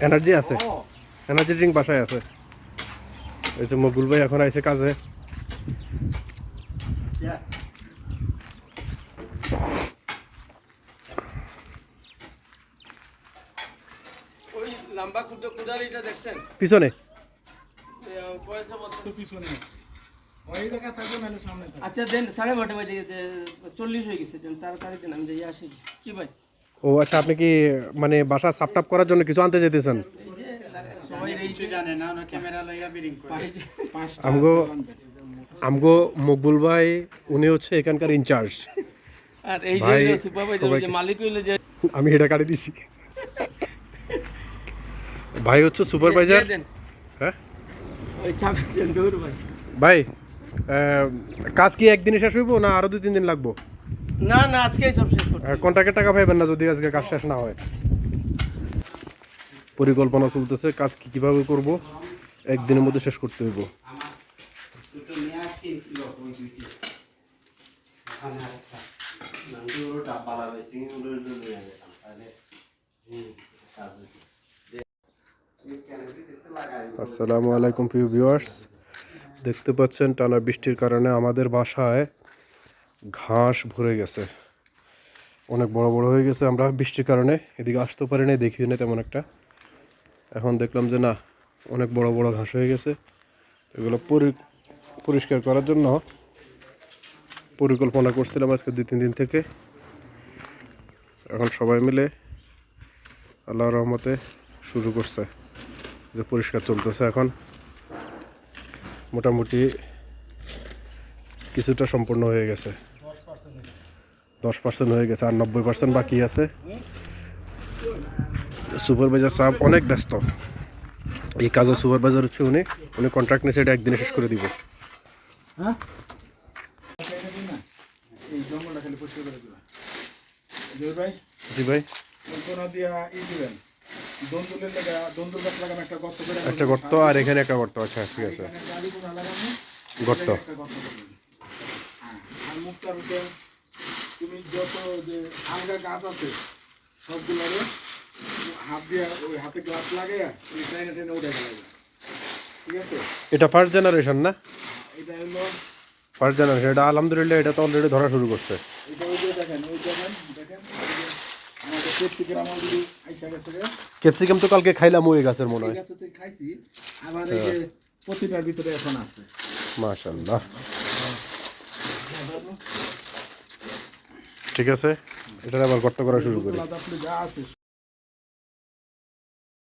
Energy আছে, energy drink বাসায় আছে। এই যে মকবুল ভাই এখন আইছে কাজে। ওই লম্বা কুদারিটা দেখছেন পিছনে আচ্ছা দেন 12:30 বাজে 40 হয়ে গেছে, দেন তাড়াতাড়ি দেন, আমি যাই আসি। কি ভাই? ও আচ্ছা, আপনি কি মানে বাসা সাপটাপ করার জন্য কিছু আনতে যেতেছেন? এই যে সবাই কিছু জানে না, না ক্যামেরা লাইয়া বিরিং করে। আমগো মকবুল ভাই উনি হচ্ছে এখানকার ইনচার্জ। আর এই যে ভাই, সুপারভাইজার, ওই যে মালিক হইলো যে, আমি এটা কাটি দিছি। ভাই হচ্ছে সুপারভাইজার। দেন হ্যাঁ ওই চাপ দেন দৌড় ভাই। ভাই, কাজ কি একদিনে শেষ হইব না আরো 2-3 দিন লাগবো? না না, আজকেই সব শেষ করতে হবে। কন্ট্রাক্টের টাকা পাইবেন না যদি আজকে কাজ শেষ না হয়। পরিকল্পনা চলতেছে, কাজ কিভাবে করব, একদিনের মধ্যে শেষ করতে হইব। আসসালামু আলাইকুম প্রিয় ভিউয়ার্স, দেখতে পাচ্ছেন টানা বৃষ্টির কারণে আমাদের বাসায় ঘাস ভরে গেছে, অনেক বড় বড় হয়ে গেছে। আমরা বৃষ্টির কারণে এদিকে আসতে পারি না, দেখিও না তেমন একটা। এখন দেখলাম যে না, অনেক বড় বড় ঘাস হয়ে গেছে। এগুলো পরিষ্কার করার জন্য পরিকল্পনা করছিলাম আজকে 2-3 দিন থেকে। এখন সবাই মিলে আল্লাহর রহমতে শুরু করছে, যে পরিষ্কার চলতেছে। এখন মোটামুটি কিছুটা সম্পূর্ণ হয়ে গেছে, 10% হয়ে গেছে, আর 90% বাকি আছে। সুপারভাইজার সাহেব অনেক ব্যস্ত, এই কাজের সুপারভাইজার হচ্ছে উনি কন্ট্রাক্ট নিয়েছে, এটা একদিনে শেষ করে দিব। হ্যাঁ এই জঙ্গলটা খালি পরিষ্কার করে দিবা জয় ভাই। জি ভাই, কোনা দিয়া দিবেন দন্দুলের লাগা, দন্দুল গাছ লাগানো একটা গর্ত করে, একটা গর্ত আর এখানে একটা গর্ত। আচ্ছা ঠিক আছে, এখানে গাড়ি কোনা লাগানো গর্ত। একটা গর্ত করে দিবেন। হ্যাঁ, আর মুখটার উপরে তুমি যত যে আলগা গাছ আছে সবগুলোরে হাত দিয়ে ওই হাতে গ্লাস লাগাইয়া ওই টাইনে টেনে উঠে গেলে, ঠিক আছে? এটা ফার্স্ট জেনারেশন না? এটা হলো ফার্স্ট জেনারেশন, এটা আলহামদুলিল্লাহ এটা তো অলরেডি ধরা শুরু করছে। এটা ওই যে দেখেন ওই দেখেন দেখেন ওই যে আমাদের পেটটিকের আমার যদি আইসা গেছে রে, ক্যাপসিকাম তো কালকে খাইলাম ওই গাছের মনে হয়। ঠিক আছে, তো খাইছি। আবার এই যে প্রতিটার ভিতরে এখন আছে। মাশাআল্লাহ, ঠিক আছে, এটা আবার গর্ত করা শুরু করি। আপনি যা আছে